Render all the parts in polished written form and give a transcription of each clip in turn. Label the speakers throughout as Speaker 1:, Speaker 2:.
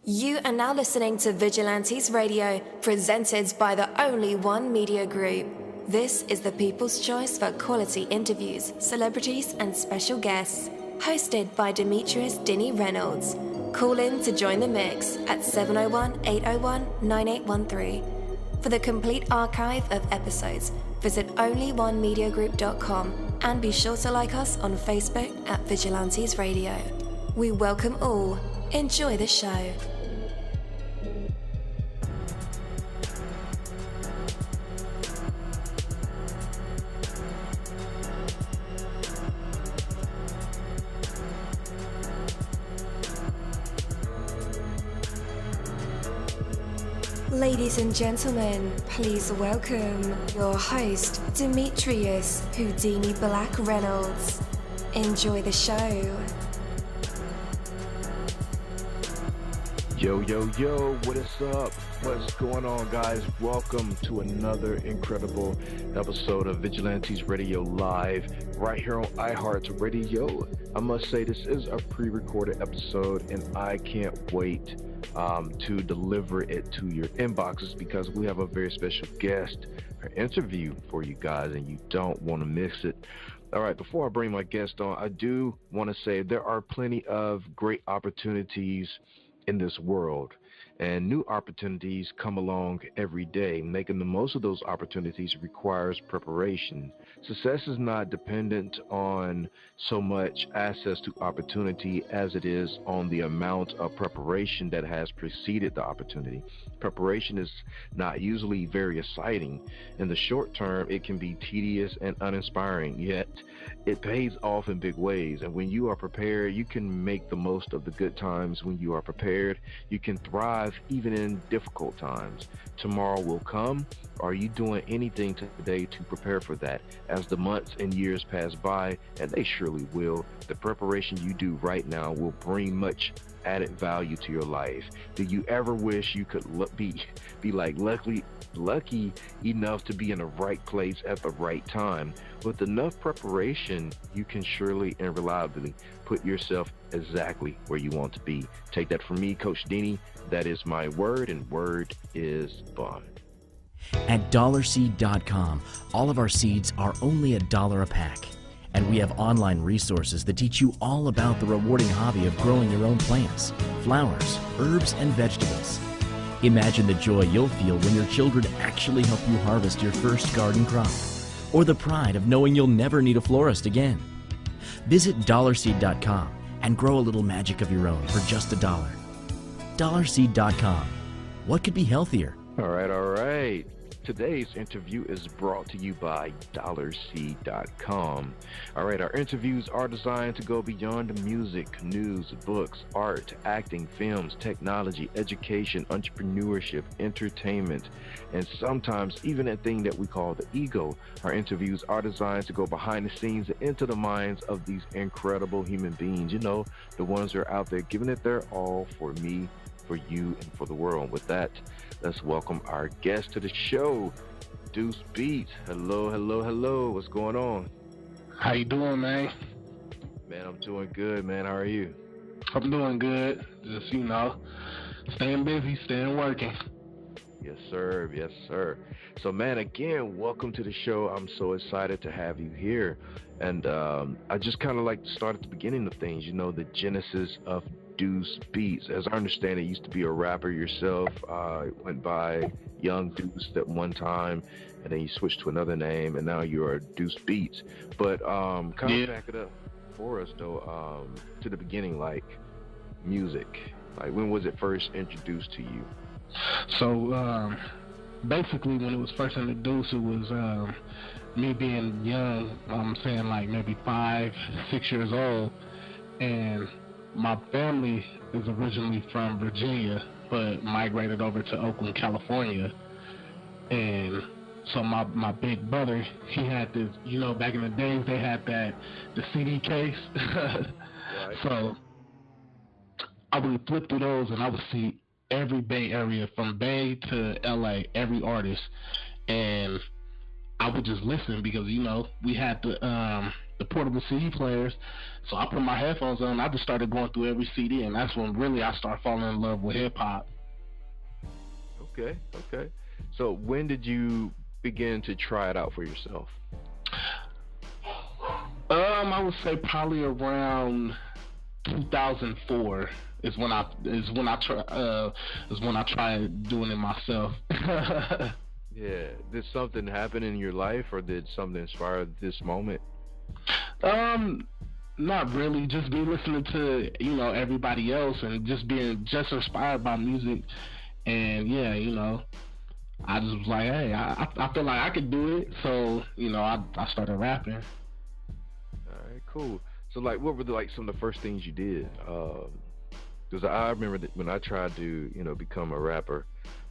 Speaker 1: You are now listening to Vigilantes Radio, presented by the Only One Media Group. This is the people's choice for quality interviews, celebrities, and special guests. Hosted by Demetrius Dini Reynolds. Call in to join the mix at 701-801-9813. For the complete archive of episodes, visit onlyonemediagroup.com and be sure to like us on Facebook at Vigilantes Radio. We welcome all. Enjoy the show. Ladies and gentlemen, please welcome your host, Demetrius Houdini Black Reynolds. Enjoy the show.
Speaker 2: Yo, what is up? What's going on, guys? Welcome to another incredible episode of Vigilantes Radio Live, right here on iHeartRadio. I must say this is a pre-recorded episode, and I can't wait to deliver it to your inboxes because we have a very special guest, an interview for you guys, and you don't want to miss it. All right, before I bring my guest on, I do want to say there are plenty of great opportunities in this world, and new opportunities come along every day. Making the most of those opportunities requires preparation. Success is not dependent on so much access to opportunity as it is on the amount of preparation that has preceded the opportunity. Preparation is not usually very exciting. In the short term, it can be tedious and uninspiring, yet it pays off in big ways. And when you are prepared, you can make the most of the good times. When you are prepared, you can thrive even in difficult times. Tomorrow will come. Are you doing anything today to prepare for that? As the months and years pass by, and they surely will, the preparation you do right now will bring much added value to your life. Do you ever wish you could be lucky enough to be in the right place at the right time? With enough preparation, you can surely and reliably put yourself exactly where you want to be. Take that from me, Coach Dini. That is my word, and word is bond.
Speaker 3: At dollarseed.com, all of our seeds are only $1 a pack. And we have online resources that teach you all about the rewarding hobby of growing your own plants, flowers, herbs, and vegetables. Imagine the joy you'll feel when your children actually help you harvest your first garden crop, or the pride of knowing you'll never need a florist again. Visit dollarseed.com and grow a little magic of your own for just $1. Dollarseed.com. What could be healthier?
Speaker 2: All right. Today's interview is brought to you by dollarseed.com. All right, our interviews are designed to go beyond music, news, books, art, acting, films, technology, education, entrepreneurship, entertainment, and sometimes even a thing that we call the ego. Our interviews are designed to go behind the scenes and into the minds of these incredible human beings. You know, the ones that are out there giving it their all for me, for you, and for the world. With that, let's welcome our guest to the show, Duse Beats. Hello. What's going on?
Speaker 4: How you doing, man?
Speaker 2: Man, I'm doing good, man. How are you?
Speaker 4: I'm doing good. Just, staying busy, staying working.
Speaker 2: Yes, sir. So, man, again, welcome to the show. I'm so excited to have you here. And I just kind of like to start at the beginning of things, the genesis of Duse Beats. As I understand it, you used to be a rapper yourself. Went by Young Duse at one time, and then you switched to another name, and now you're Duse Beats. But kind of back it up for us, though, to the beginning, like music. Like, when was it first introduced to you?
Speaker 4: So, basically, when it was first introduced, it was me being young. I'm saying like maybe 5, 6 years old, and my family is originally from Virginia, but migrated over to Oakland, California. And so my big brother, he had this, back in the days, they had the CD case. Right. So I would flip through those, and I would see every Bay Area, from Bay to LA, every artist. And I would just listen because, we had the the portable CD players. So I put my headphones on, and I just started going through every CD, and that's when really I started falling in love with hip hop.
Speaker 2: Okay. So when did you begin to try it out for yourself?
Speaker 4: I would say probably around 2004 is when I tried doing it myself.
Speaker 2: Yeah. Did something happen in your life, or did something inspire this moment?
Speaker 4: Not really. Just be listening to, everybody else and just being just inspired by music. And yeah, I just was like, hey, I feel like I could do it. So, I started rapping.
Speaker 2: All right, cool. So like, what were some of the first things you did? Because I remember that when I tried to, become a rapper,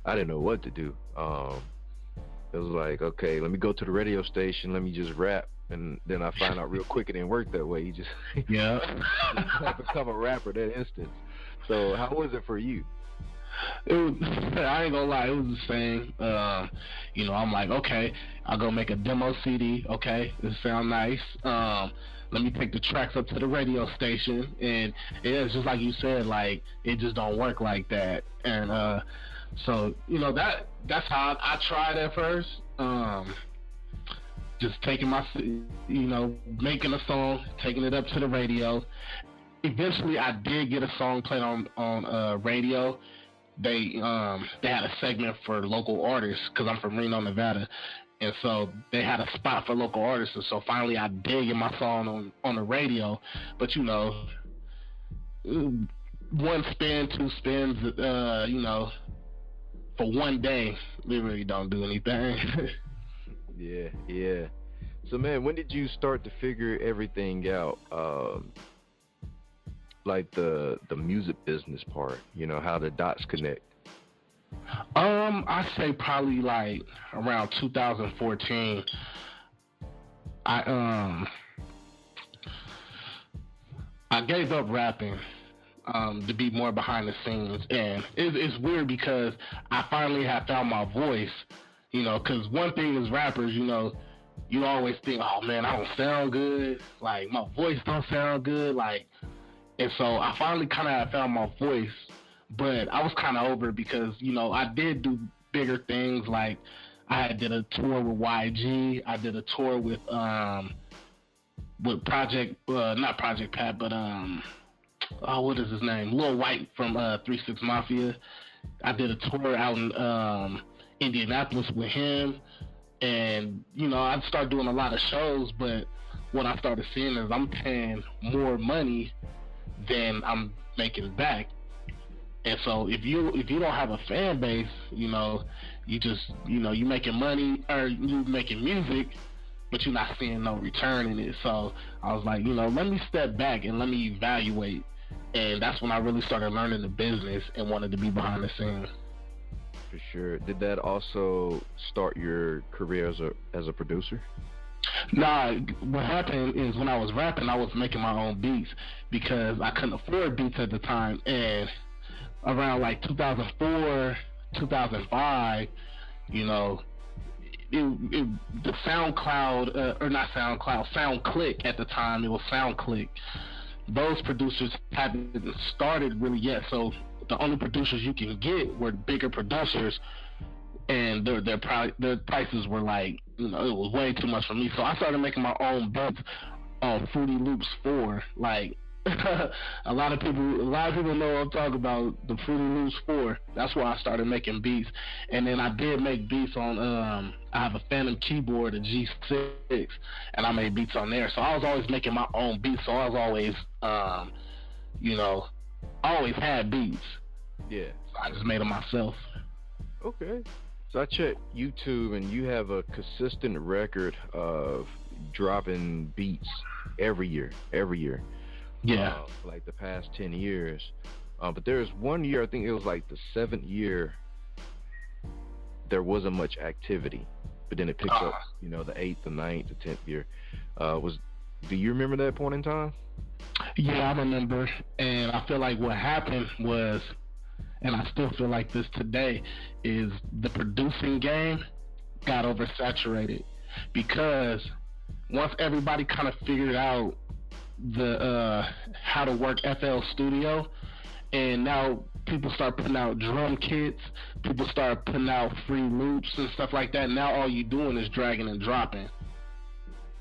Speaker 2: I didn't know what to do. It was like, okay, let me go to the radio station, let me just rap, and then I find out real quick it didn't work that way. You just become a rapper that instant. So how was it for you?
Speaker 4: It was, I ain't gonna lie, it was the same. I'm like, okay, I'll go make a demo CD. Okay, it sounds nice. Let me take the tracks up to the radio station, and it's just like you said, like it just don't work like that. And so that's how I tried at first. Just taking making a song, taking it up to the radio. Eventually, I did get a song played on radio. They had a segment for local artists because I'm from Reno, Nevada, and so they had a spot for local artists. And so finally, I did get my song on the radio. But one spin, two spins, for one day, we really don't do anything.
Speaker 2: Yeah. So man, when did you start to figure everything out? Like the music business part, how the dots connect?
Speaker 4: I'd say probably like around 2014. I gave up rapping to be more behind the scenes, and it's weird because I finally have found my voice. Because one thing is rappers, you always think, oh man, I don't sound good, like my voice don't sound good, like. And so I finally kind of found my voice, but I was kind of over it because, I did do bigger things. Like I did a tour with YG. I did a tour with not Project Pat, but what is his name? Lil White from 3 6 Mafia. I did a tour out in Indianapolis with him. And, I started doing a lot of shows, but what I started seeing is I'm paying more money than I'm making back. And so if you don't have a fan base, you just you making money or you making music, but you're not seeing no return in it. So I was like, let me step back and let me evaluate. And that's when I really started learning the business and wanted to be behind the scenes.
Speaker 2: For sure. Did that also start your career as a producer?
Speaker 4: Nah, what happened is when I was rapping, I was making my own beats because I couldn't afford beats at the time. And around like 2004, 2005, the SoundCloud, or not SoundCloud, SoundClick at the time, it was SoundClick. Those producers hadn't started really yet, so the only producers you can get were bigger producers, and their prices were like, it was way too much for me. So I started making my own beats on Fruity Loops 4. Like a lot of people know what I'm talking about, the Fruity Loops 4. That's why I started making beats. And then I did make beats on I have a Phantom keyboard, a G6, and I made beats on there. So I was always making my own beats. So I was always I always had beats.
Speaker 2: Yeah.
Speaker 4: So I just made them myself.
Speaker 2: Okay. So I checked YouTube, and you have a consistent record of dropping beats every year.
Speaker 4: Yeah.
Speaker 2: Like the past 10 years. But there was one year, I think it was like the 7th year, there wasn't much activity. But then it picked up, the 8th, the 9th, the 10th year. Do you remember that point in time?
Speaker 4: Yeah, I remember. And I feel like what happened was, and I still feel like this today, is the producing game got oversaturated. Because once everybody kind of figured out the how to work FL Studio, and now people start putting out drum kits, people start putting out free loops and stuff like that. Now all you're doing is dragging and dropping.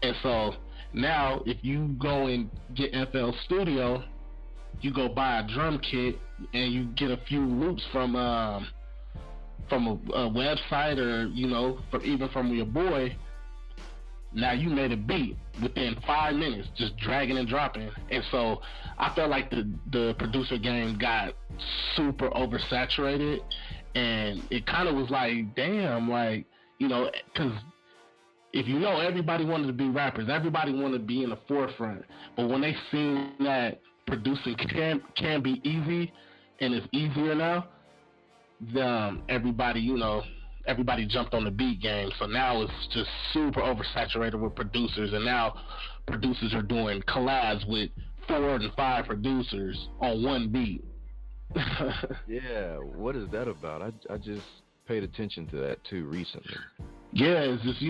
Speaker 4: And so now if you go and get FL Studio, you go buy a drum kit and you get a few loops from a website, or even from your boy. Now you made a beat within 5 minutes, just dragging and dropping. And so I felt like the producer game got super oversaturated, and it kind of was like, damn, like, because if everybody wanted to be rappers, everybody wanted to be in the forefront. But when they seen that producing can be easy, and it's easier now, everybody jumped on the beat game. So now it's just super oversaturated with producers, and now producers are doing collabs with 4 and 5 producers on one beat.
Speaker 2: Yeah, what is that about? I just paid attention to that too recently.
Speaker 4: Yeah, it's just,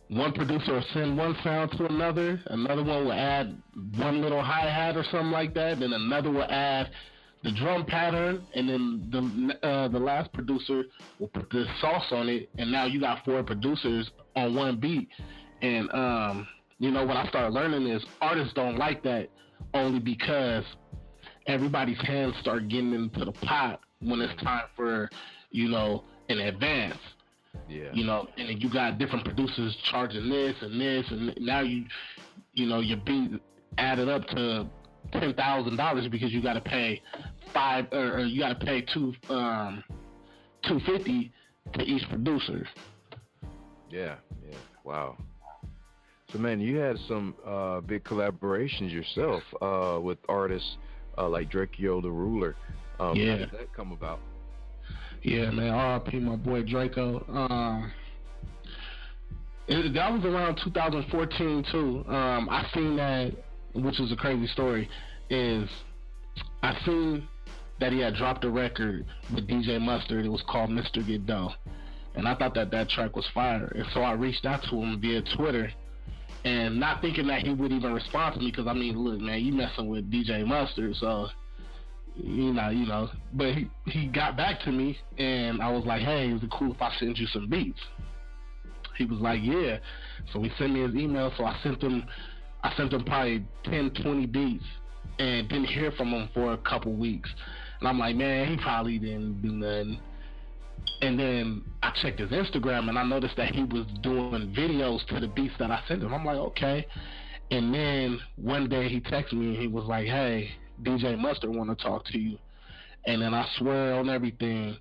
Speaker 4: one producer will send one sound to another one will add one little hi-hat or something like that, then another will add the drum pattern, and then the last producer will put the sauce on it, and now you got 4 producers on one beat. And what I started learning is artists don't like that, only because everybody's hands start getting into the pot when it's time for an advance.
Speaker 2: Yeah.
Speaker 4: And then you got different producers charging this, and now your beat added up to $10,000 because you got to pay $250 to each producer.
Speaker 2: Yeah. Wow. So man, you had some big collaborations yourself with artists like Draco the Ruler. How did that come about?
Speaker 4: Yeah, man, R.I.P. my boy Draco. That was around 2014 too. I seen that, which is a crazy story, is I seen that he had dropped a record with DJ Mustard. It was called Mr. Get Dough. And I thought that track was fire. And so I reached out to him via Twitter, and not thinking that he would even respond to me, because, look, man, you messing with DJ Mustard, so, But he got back to me, and I was like, hey, is it cool if I send you some beats? He was like, yeah. So he sent me his email, so I sent him probably 10, 20 beats, and didn't hear from him for a couple weeks. And I'm like, man, he probably didn't do nothing. And then I checked his Instagram, and I noticed that he was doing videos to the beats that I sent him. I'm like, okay. And then one day he texted me, and he was like, hey, DJ Mustard want to talk to you. And then I swear on everything,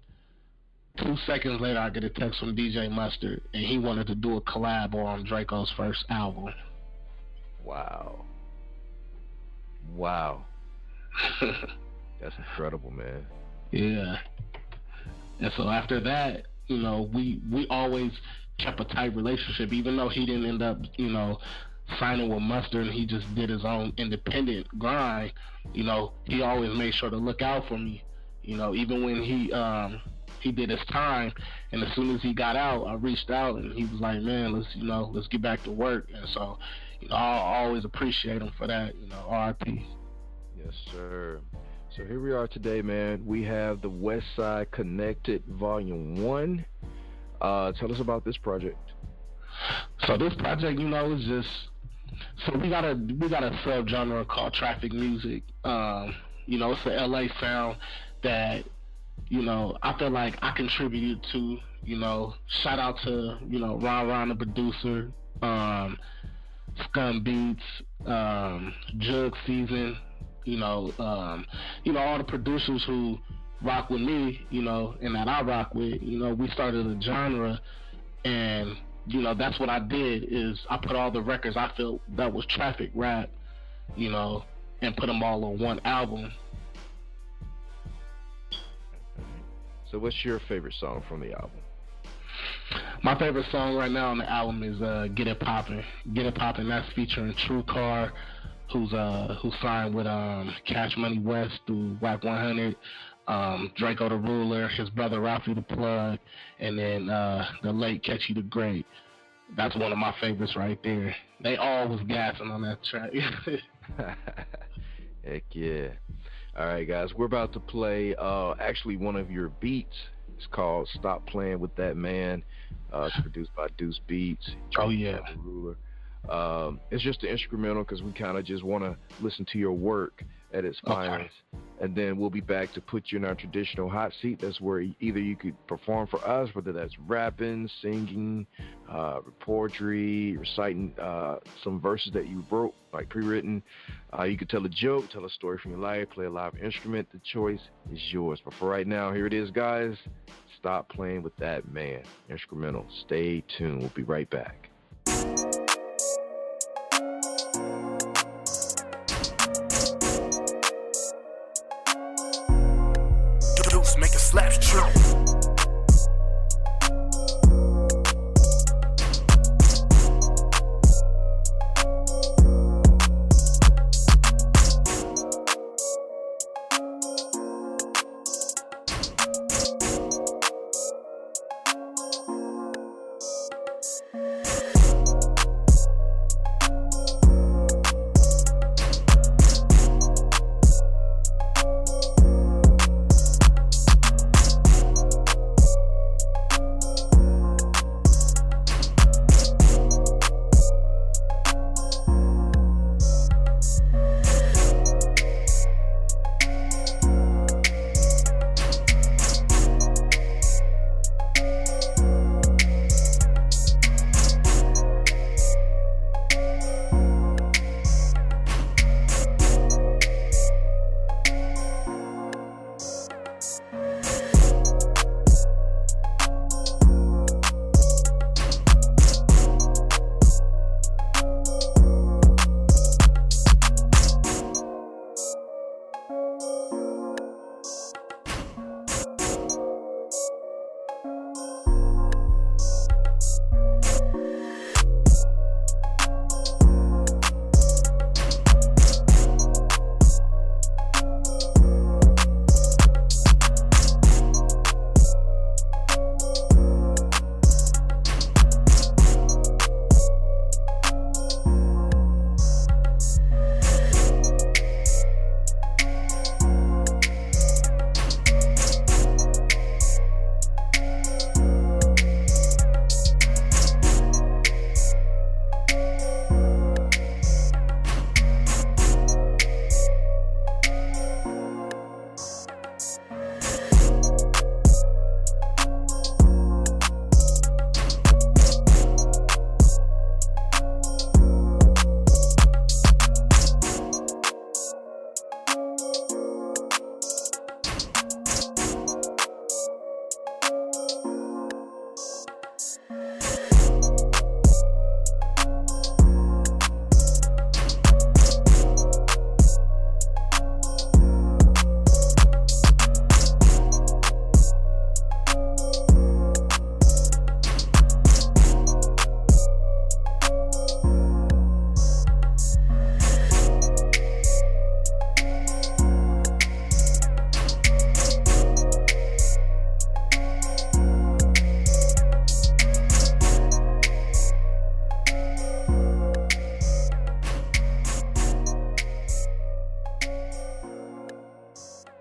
Speaker 4: 2 seconds later, I get a text from DJ Mustard, and he wanted to do a collab on Draco's first album.
Speaker 2: Wow. That's incredible, man.
Speaker 4: Yeah. And so after that, we always kept a tight relationship, even though he didn't end up, signing with Mustard, and he just did his own independent grind. He always made sure to look out for me. Even when he did his time, and as soon as he got out, I reached out, and he was like, man, let's get back to work. And so, I always appreciate him for that. R.I.P.
Speaker 2: Yes, sir. So here we are today, man. We have the West Side Connected Volume 1. Tell us about this project.
Speaker 4: So this project, is just, so we got a subgenre called traffic music. It's a LA sound that, I feel like I contributed to. Shout out to, Ron the producer, Scum Beats, Jug Season, all the producers who rock with me, and that I rock with. We started a genre, and that's what I did, is I put all the records I felt that was traffic rap, and put them all on one album.
Speaker 2: So what's your favorite song from the album?
Speaker 4: My favorite song right now on the album is Get It Poppin'. Get It Poppin', that's featuring True Car, who's signed with Cash Money West through WAC 100, Draco the Ruler, his brother Ralphie the Plug, and then the late Catchy the Great. That's one of my favorites right there. They all was gassing on that track.
Speaker 2: Heck yeah. All right, guys, we're about to play actually one of your beats. It's called Stop Playing With That Man. It's produced by Duse Beats.
Speaker 4: Oh, yeah.
Speaker 2: Ruler. It's just an instrumental because we kind of just want to listen to your work at its finest. And then we'll be back to put you in our traditional hot seat. That's where either you could perform for us, whether that's rapping, singing, poetry, reciting some verses that you wrote, like pre-written. You could tell a joke, tell a story from your life, play a live instrument. The choice is yours. But for right now, here it is, guys. Stop Playing With That Man. Instrumental. Stay tuned. We'll be right back.
Speaker 5: Make a slap true.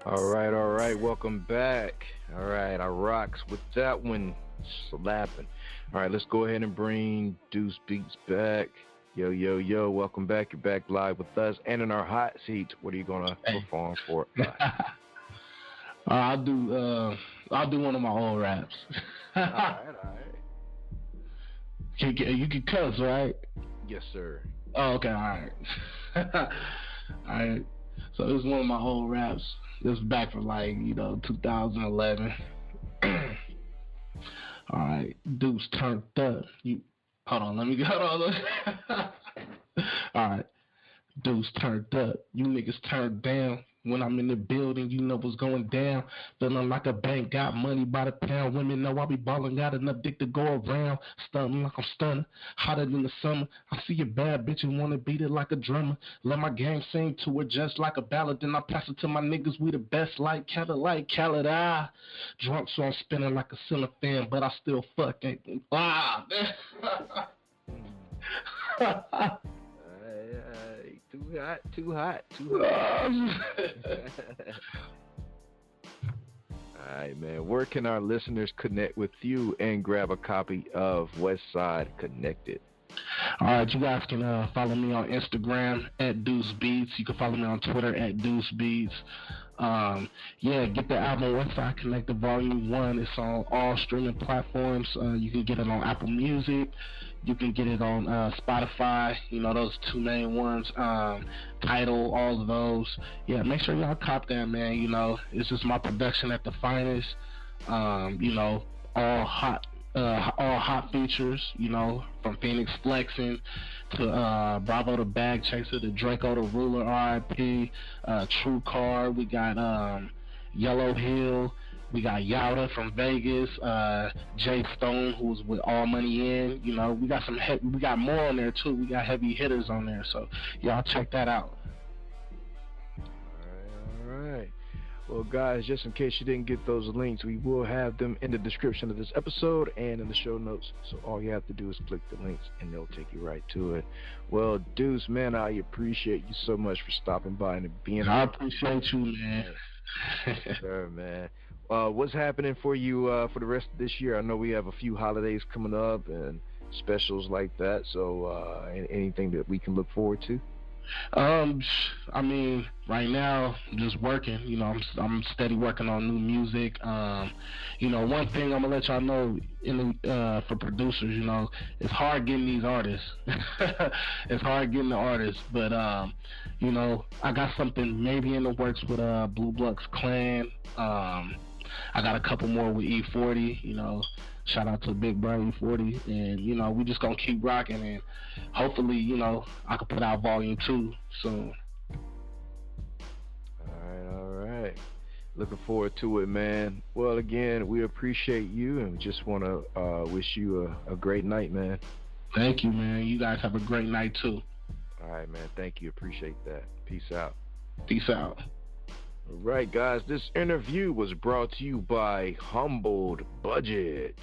Speaker 2: All right, welcome back. All right, I rocks with that one slapping. All right, let's go ahead and bring Duse Beats back. Yo, yo, yo, welcome back. You're back live with us and in our hot seat. What are you gonna perform for?
Speaker 4: I'll do one of my old raps.
Speaker 2: All right.
Speaker 4: You can cuss, right?
Speaker 2: Yes, sir.
Speaker 4: Oh, okay, all right. All right. So this is one of my old raps. This is back from 2011. All right, Deuce turned up. Hold on. All right, Deuce turned up. You niggas turned down. When I'm in the building, you know what's going down. Feeling like a bank, got money by the pound. Women know I be balling, got enough dick to go around. Stunning like I'm stunning, hotter than the summer. I see a bad bitch and wanna beat it like a drummer. Let my game sing to it just like a ballad. Then I pass it to my niggas, we the best like Cadillac, Khaled. Drunk so I'm spinning like a ceiling fan, but I still fuck ain't.
Speaker 2: Too hot. All right, man. Where can our listeners connect with you and grab a copy of Westside Connected?
Speaker 4: All right, you guys can follow me on Instagram at Duse Beats. You can follow me on Twitter at Duse Beats. Get the album Westside Connected Volume 1. It's on all streaming platforms. You can get it on Apple Music. You can get it on Spotify, those two main ones, Tidal, all of those. Yeah, make sure y'all cop that, man. It's just my production at the finest. All hot features, from Phoenix Flexing to Bravo the Bag Chaser to Draco the Ruler, RIP, True Card. We got Yellow Hill. We got Yauda from Vegas, Jay Stone, who's with All Money In. We got we got more on there too. We got heavy hitters on there, so y'all check that out.
Speaker 2: All right. Well, guys, just in case you didn't get those links, we will have them in the description of this episode and in the show notes. So all you have to do is click the links, and they'll take you right to it. Well, Deuce, man, I appreciate you so much for stopping by and being here.
Speaker 4: I appreciate you, man.
Speaker 2: Sure, man. What's happening for you for the rest of this year? I know we have a few holidays coming up and specials like that. So anything that we can look forward to?
Speaker 4: Right now, just working. I'm steady working on new music. One thing I'm gonna let y'all know for producers, it's hard getting these artists. It's hard getting the artists, but I got something maybe in the works with Blue Bloods Clan. I got a couple more with E40. Shout out to Big Brother E40, and we just gonna keep rocking, and hopefully, I can put out Volume 2 soon.
Speaker 2: All right. Looking forward to it, man. Well, again, we appreciate you, and just want to wish you a great night, man.
Speaker 4: Thank you, man. You guys have a great night too.
Speaker 2: All right, man. Thank you. Appreciate that. Peace out.
Speaker 4: Peace out.
Speaker 2: All right, guys. This interview was brought to you by Humbled Budget.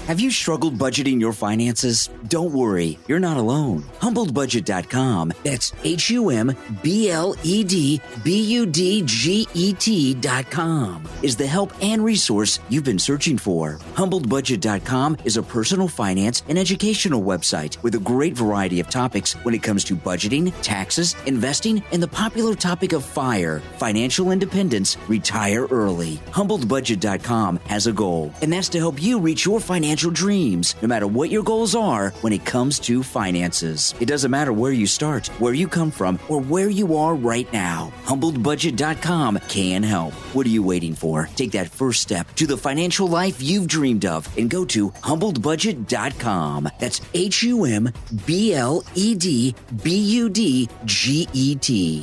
Speaker 6: Have you struggled budgeting your finances? Don't worry, you're not alone. HumbledBudget.com, that's HumbledBudget.com, is the help and resource you've been searching for. HumbledBudget.com is a personal finance and educational website with a great variety of topics when it comes to budgeting, taxes, investing, and the popular topic of FIRE, financial independence, retire early. HumbledBudget.com has a goal, and that's to help you reach your financial dreams, no matter what your goals are when it comes to finances. It doesn't matter where you start, where you come from, or where you are right now. HumbledBudget.com can help. What are you waiting for? Take that first step to the financial life you've dreamed of and go to HumbledBudget.com. That's HumbledBudget.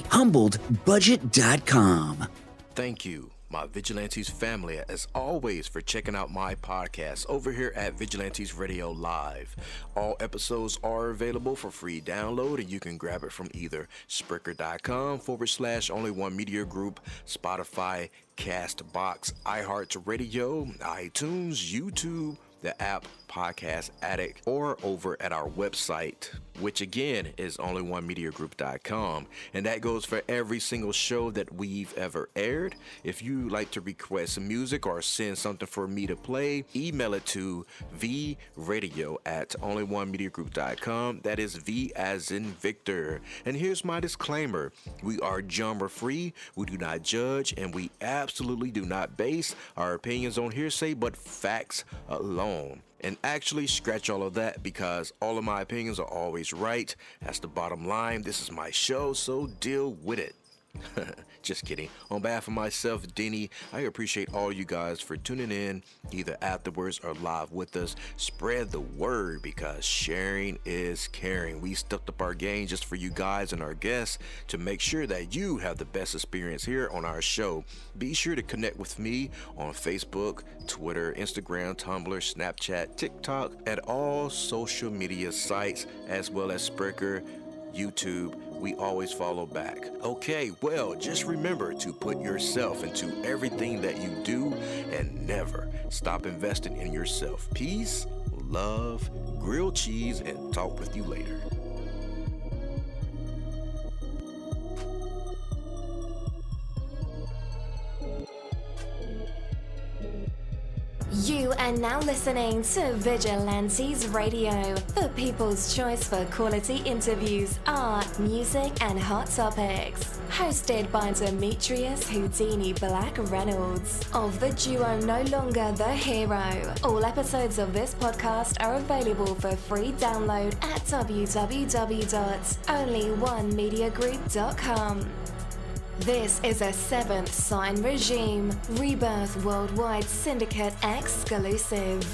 Speaker 6: HumbledBudget.com.
Speaker 5: Thank you, my Vigilantes family, as always, for checking out my podcast over here at Vigilantes Radio Live. All episodes are available for free download, and you can grab it from either Spreaker.com/Only One Media Group, Spotify, Castbox, iHeartRadio, iTunes, YouTube, the app Podcast Addict, or over at our website, which again is onlyonemediagroup.com, and that goes for every single show that we've ever aired. If you like to request some music or send something for me to play, email it to vradio@onlyonemediagroup.com. That is V as in Victor. And here's my disclaimer: we are genre free, we do not judge, and we absolutely do not base our opinions on hearsay but facts alone. And actually, scratch all of that, because all of my opinions are always right. That's the bottom line. This is my show, so deal with it. Just kidding. On behalf of myself, Dini, I appreciate all you guys for tuning in, either afterwards or live with us. Spread the word, because sharing is caring. We stepped up our game just for you guys and our guests to make sure that you have the best experience here on our show. Be sure to connect with me on Facebook, Twitter, Instagram, Tumblr, Snapchat, TikTok, at all social media sites, as well as Spreaker, YouTube. We always follow back. Okay, well, just remember to put yourself into everything that you do and never stop investing in yourself. Peace, love, grilled cheese, and talk with you later.
Speaker 1: You are now listening to Vigilantes Radio, the people's choice for quality interviews, art, music, and hot topics. Hosted by Demetrius Houdini Black Reynolds of the duo No Longer the Hero. All episodes of this podcast are available for free download at www.onlyonemediagroup.com. This is a Seventh Sign Regime Rebirth Worldwide Syndicate exclusive.